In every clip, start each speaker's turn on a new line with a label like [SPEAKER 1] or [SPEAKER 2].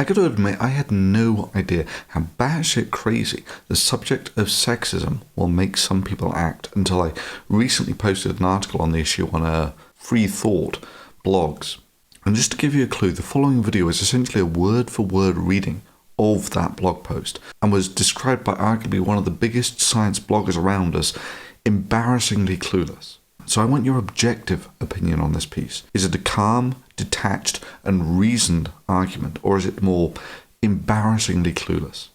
[SPEAKER 1] I gotta admit, I had no idea how batshit crazy the subject of sexism will make some people act until I recently posted an article on the issue on Free Thought blogs. And just to give you a clue, the following video is essentially a word-for-word reading of that blog post and was described by arguably one of the biggest science bloggers around as embarrassingly clueless. So I want your objective opinion on this piece. Is it a calm, detached and reasoned argument, or is it more embarrassingly clueless?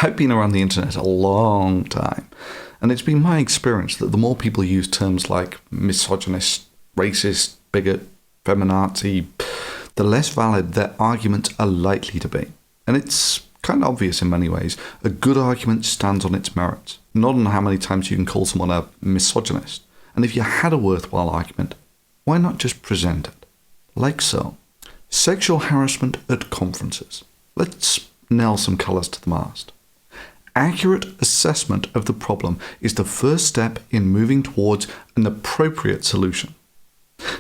[SPEAKER 1] I've been around the internet a long time, and it's been my experience that the more people use terms like misogynist, racist, bigot, feminazi, the less valid their arguments are likely to be. And it's kind of obvious in many ways. A good argument stands on its merits, not on how many times you can call someone a misogynist. And if you had a worthwhile argument, why not just present it? Like so. Sexual harassment at conferences. Let's nail some colours to the mast. Accurate assessment of the problem is the first step in moving towards an appropriate solution.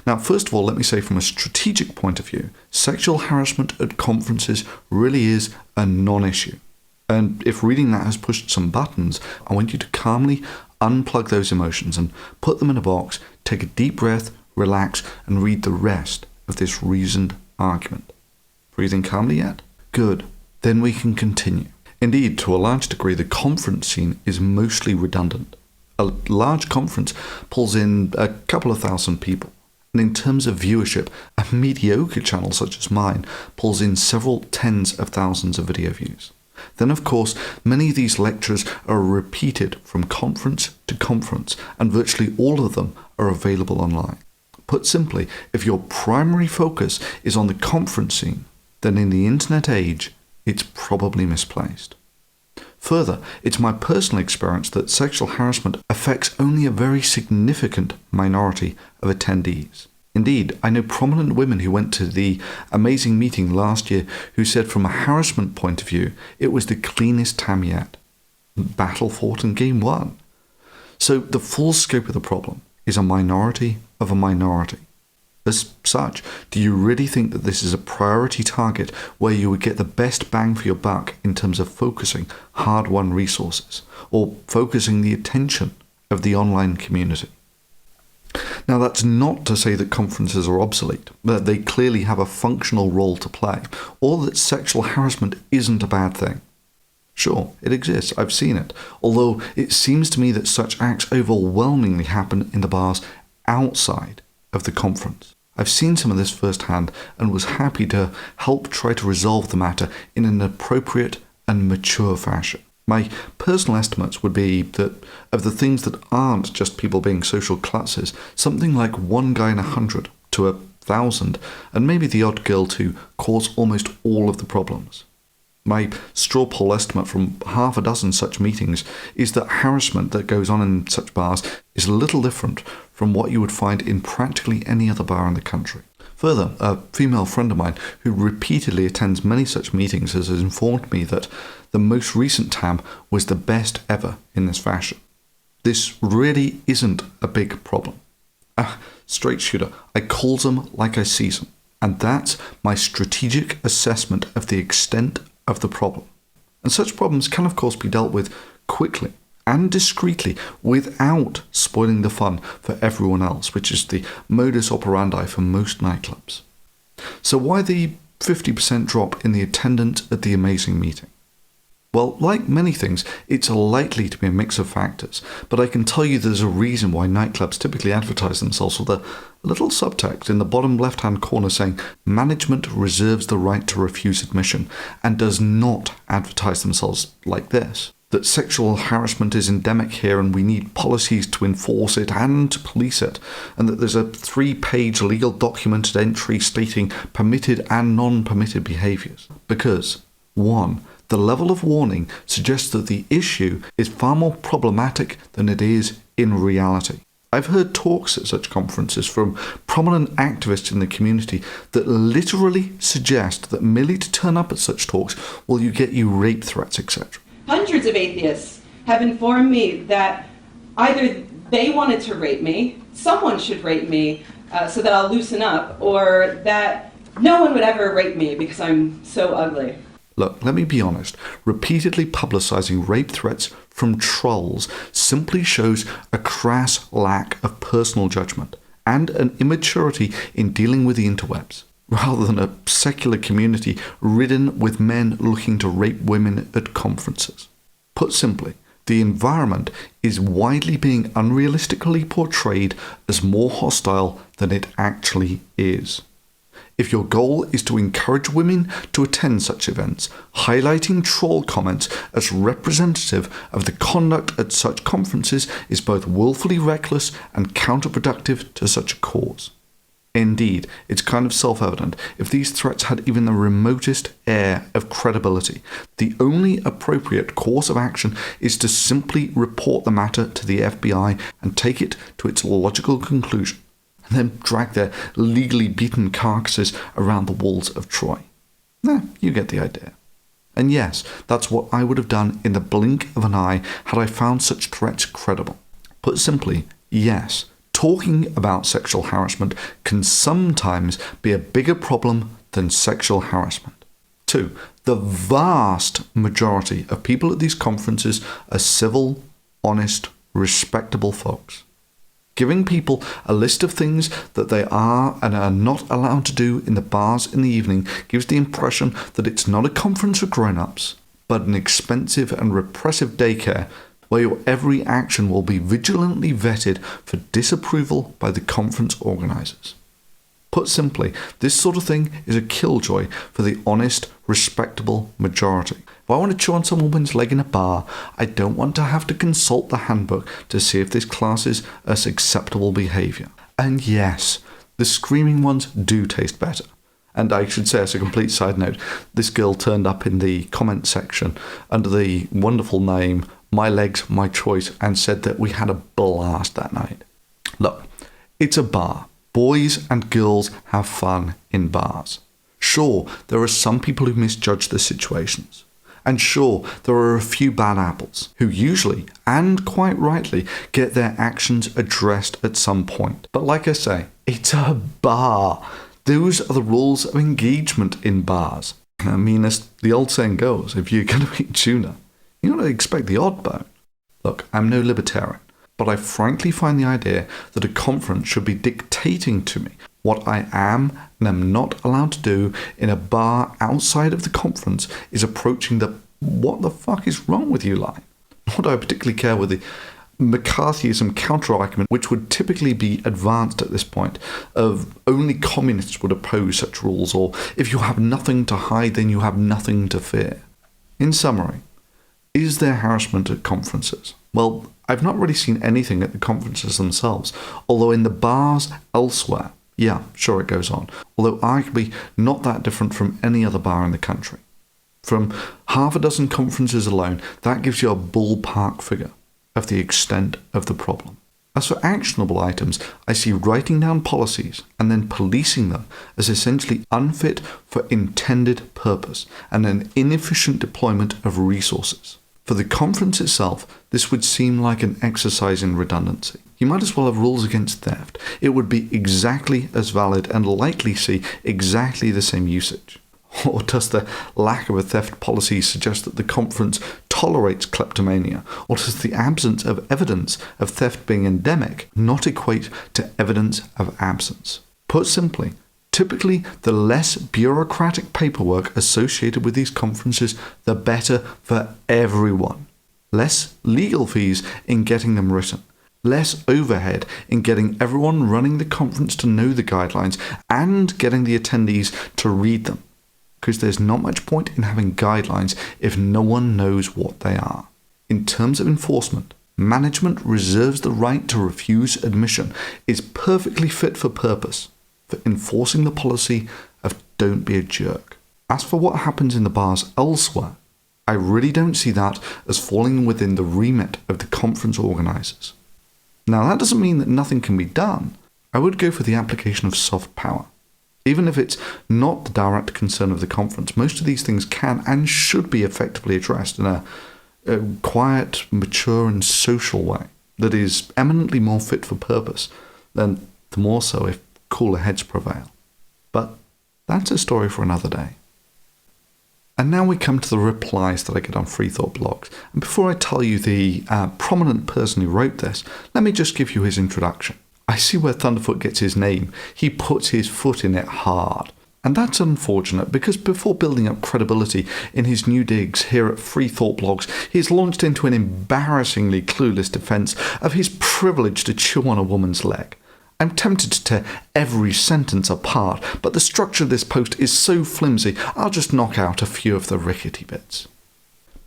[SPEAKER 1] Now, first of all, let me say from a strategic point of view, sexual harassment at conferences really is a non-issue. And if reading that has pushed some buttons, I want you to calmly unplug those emotions and put them in a box, take a deep breath, relax, and read the rest of this reasoned argument. Breathing calmly yet? Good. Then we can continue. Indeed, to a large degree, the conference scene is mostly redundant. A large conference pulls in a couple of thousand people. And in terms of viewership, a mediocre channel such as mine pulls in several tens of thousands of video views. Then, of course, many of these lectures are repeated from conference to conference, and virtually all of them are available online. Put simply, if your primary focus is on the conference scene, then in the internet age, it's probably misplaced. Further, it's my personal experience that sexual harassment affects only a very significant minority of attendees. Indeed, I know prominent women who went to the amazing meeting last year who said from a harassment point of view, it was the cleanest time yet. Battle fought and game won. So the full scope of the problem is a minority of a minority. As such, do you really think that this is a priority target where you would get the best bang for your buck in terms of focusing hard-won resources or focusing the attention of the online community? Now, that's not to say that conferences are obsolete, that they clearly have a functional role to play, or that sexual harassment isn't a bad thing. Sure, it exists, I've seen it, although it seems to me that such acts overwhelmingly happen in the bars outside of the conference. I've seen some of this firsthand and was happy to help try to resolve the matter in an appropriate and mature fashion. My personal estimates would be that of the things that aren't just people being social klutzes, something like 1 guy in 100 to 1,000, and maybe the odd girl to cause almost all of the problems. My straw poll estimate from half a dozen such meetings is that harassment that goes on in such bars is a little different from what you would find in practically any other bar in the country. Further, a female friend of mine who repeatedly attends many such meetings has informed me that the most recent TAM was the best ever in this fashion. This really isn't a big problem. Straight shooter, I calls them like I sees them, and that's my strategic assessment of the extent of the problem. And such problems can of course be dealt with quickly and discreetly without spoiling the fun for everyone else, which is the modus operandi for most nightclubs. So why the 50% drop in the attendance at the amazing meeting? Well, like many things, it's likely to be a mix of factors, but I can tell you there's a reason why nightclubs typically advertise themselves with a little subtext in the bottom left-hand corner saying management reserves the right to refuse admission and does not advertise themselves like this. That sexual harassment is endemic here and we need policies to enforce it and to police it, and that there's a 3-page legal documented entry stating permitted and non-permitted behaviours. Because, 1, the level of warning suggests that the issue is far more problematic than it is in reality. I've heard talks at such conferences from prominent activists in the community that literally suggest that merely to turn up at such talks will get you rape threats, etc.
[SPEAKER 2] Hundreds of atheists have informed me that either they wanted to rape me, someone should rape me so that I'll loosen up, or that No one would ever rape me because I'm so ugly.
[SPEAKER 1] Look, let me be honest. Repeatedly publicising rape threats from trolls simply shows a crass lack of personal judgment and an immaturity in dealing with the interwebs, rather than a secular community ridden with men looking to rape women at conferences. Put simply, the environment is widely being unrealistically portrayed as more hostile than it actually is. If your goal is to encourage women to attend such events, highlighting troll comments as representative of the conduct at such conferences is both willfully reckless and counterproductive to such a cause. Indeed, it's kind of self-evident if these threats had even the remotest air of credibility. The only appropriate course of action is to simply report the matter to the FBI and take it to its logical conclusion, and then drag their legally beaten carcasses around the walls of Troy. You get the idea. And yes, that's what I would have done in the blink of an eye had I found such threats credible. Put simply, yes, talking about sexual harassment can sometimes be a bigger problem than sexual harassment. 2. The vast majority of people at these conferences are civil, honest, respectable folks. Giving people a list of things that they are and are not allowed to do in the bars in the evening gives the impression that it's not a conference for grown-ups, but an expensive and repressive daycare where your every action will be vigilantly vetted for disapproval by the conference organisers. Put simply, this sort of thing is a killjoy for the honest, respectable majority. If I want to chew on some woman's leg in a bar, I don't want to have to consult the handbook to see if this classes as acceptable behaviour. And yes, the screaming ones do taste better. And I should say, as a complete side note, this girl turned up in the comment section under the wonderful name My Legs, My Choice, and said that we had a blast that night. Look, it's a bar. Boys and girls have fun in bars. Sure, there are some people who misjudge the situations. And sure, there are a few bad apples who usually, and quite rightly, get their actions addressed at some point. But like I say, it's a bar. Those are the rules of engagement in bars. I mean, as the old saying goes, if you're going to eat tuna, you got to expect the odd bone. Look, I'm no libertarian, but I frankly find the idea that a conference should be dictating to me what I am and am not allowed to do in a bar outside of the conference is approaching the what the fuck is wrong with you line. Nor do I particularly care with the McCarthyism counter-argument, which would typically be advanced at this point, of only communists would oppose such rules, or if you have nothing to hide, then you have nothing to fear. In summary, is there harassment at conferences? Well, I've not really seen anything at the conferences themselves, although in the bars elsewhere, yeah, sure it goes on, although arguably not that different from any other bar in the country. From half a dozen conferences alone, that gives you a ballpark figure of the extent of the problem. As for actionable items, I see writing down policies and then policing them as essentially unfit for intended purpose and an inefficient deployment of resources. For the conference itself, this would seem like an exercise in redundancy. You might as well have rules against theft. It would be exactly as valid and likely see exactly the same usage. Or does the lack of a theft policy suggest that the conference tolerates kleptomania? Or does the absence of evidence of theft being endemic not equate to evidence of absence? Put simply, typically the less bureaucratic paperwork associated with these conferences, the better for everyone. Less legal fees in getting them written. Less overhead in getting everyone running the conference to know the guidelines and getting the attendees to read them. Because there's not much point in having guidelines if no one knows what they are. In terms of enforcement, management reserves the right to refuse admission, is perfectly fit for purpose for enforcing the policy of don't be a jerk. As for what happens in the bars elsewhere, I really don't see that as falling within the remit of the conference organisers. Now that doesn't mean that nothing can be done. I would go for the application of soft power. Even if it's not the direct concern of the conference, most of these things can and should be effectively addressed in a quiet, mature and social way that is eminently more fit for purpose than the more so if cooler heads prevail. But That's a story for another day. And now we come to the replies that I get on Free Thought blogs. And before I tell you the prominent person who wrote this, let me just give you his introduction. I see where Thunderfoot gets his name. He puts his foot in it hard. And that's unfortunate because before building up credibility in his new digs here at Free Thought blogs, he has launched into an embarrassingly clueless defence of his privilege to chew on a woman's leg. I'm tempted to tear every sentence apart, but the structure of this post is so flimsy, I'll just knock out a few of the rickety bits.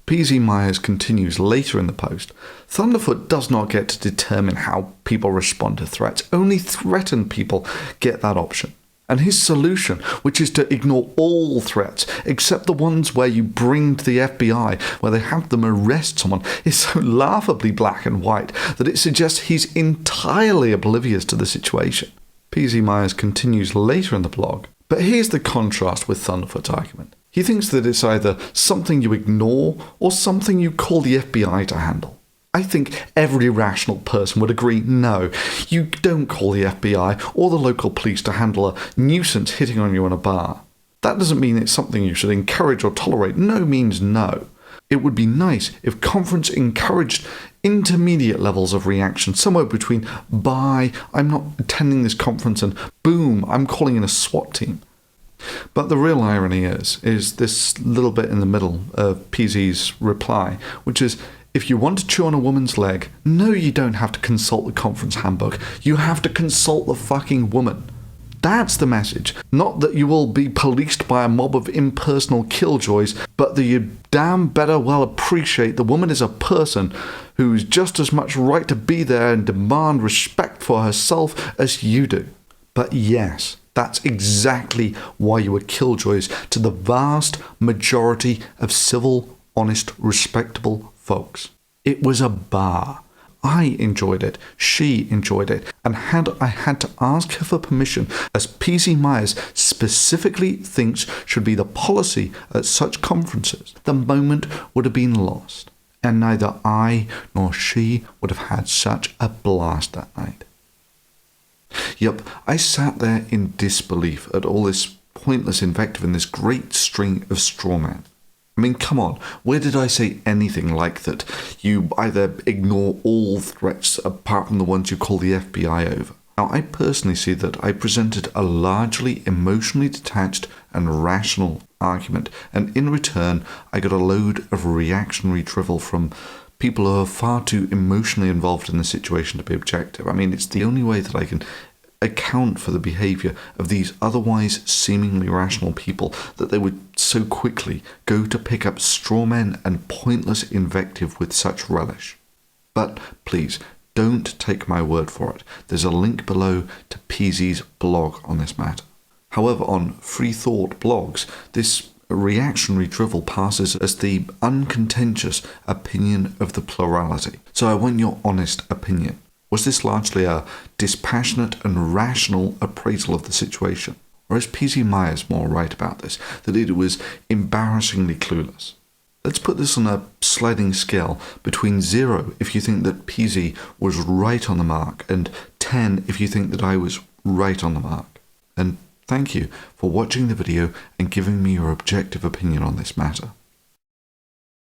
[SPEAKER 1] PZ Myers continues later in the post. Thunderfoot does not get to determine how people respond to threats. Only threatened people get that option. And his solution, which is to ignore all threats except the ones where you bring to the FBI, where they have them arrest someone, is so laughably black and white that it suggests he's entirely oblivious to the situation. PZ Myers continues later in the blog, but here's the contrast with Thunderfoot's argument. He thinks that it's either something you ignore or something you call the FBI to handle. I think every rational person would agree, no, you don't call the FBI or the local police to handle a nuisance hitting on you in a bar. That doesn't mean it's something you should encourage or tolerate. No means no. It would be nice if conference encouraged intermediate levels of reaction, somewhere between bye, I'm not attending this conference, and boom, I'm calling in a SWAT team. But the real irony is this little bit in the middle of PZ's reply, which is, if you want to chew on a woman's leg, no, you don't have to consult the conference handbook. You have to consult the fucking woman. That's the message. Not that you will be policed by a mob of impersonal killjoys, but that you damn better well appreciate the woman is a person who's just as much right to be there and demand respect for herself as you do. But yes, that's exactly why you were killjoys to the vast majority of civil, honest, respectable folks. It was a bar. I enjoyed it, she enjoyed it, and had I had to ask her for permission, as PZ Myers specifically thinks should be the policy at such conferences, the moment would have been lost, and neither I nor she would have had such a blast that night. Yup, I sat there in disbelief at all this pointless invective in this great string of straw men. I mean, come on, where did I say anything like that? You either ignore all threats apart from the ones you call the FBI over. Now, I personally see that I presented a largely emotionally detached and rational argument, and in return, I got a load of reactionary drivel from people who are far too emotionally involved in the situation to be objective. I mean, it's the only way that I can account for the behaviour of these otherwise seemingly rational people, that they would so quickly go to pick up straw men and pointless invective with such relish. But please, don't take my word for it. There's a link below to PZ's blog on this matter. However, on Free Thought blogs, this reactionary drivel passes as the uncontentious opinion of the plurality. So I want your honest opinion. Was this largely a dispassionate and rational appraisal of the situation? Or is PZ Myers more right about this, that it was embarrassingly clueless? Let's put this on a sliding scale between 0 if you think that PZ was right on the mark, and 10 if you think that I was right on the mark. And thank you for watching the video and giving me your objective opinion on this matter.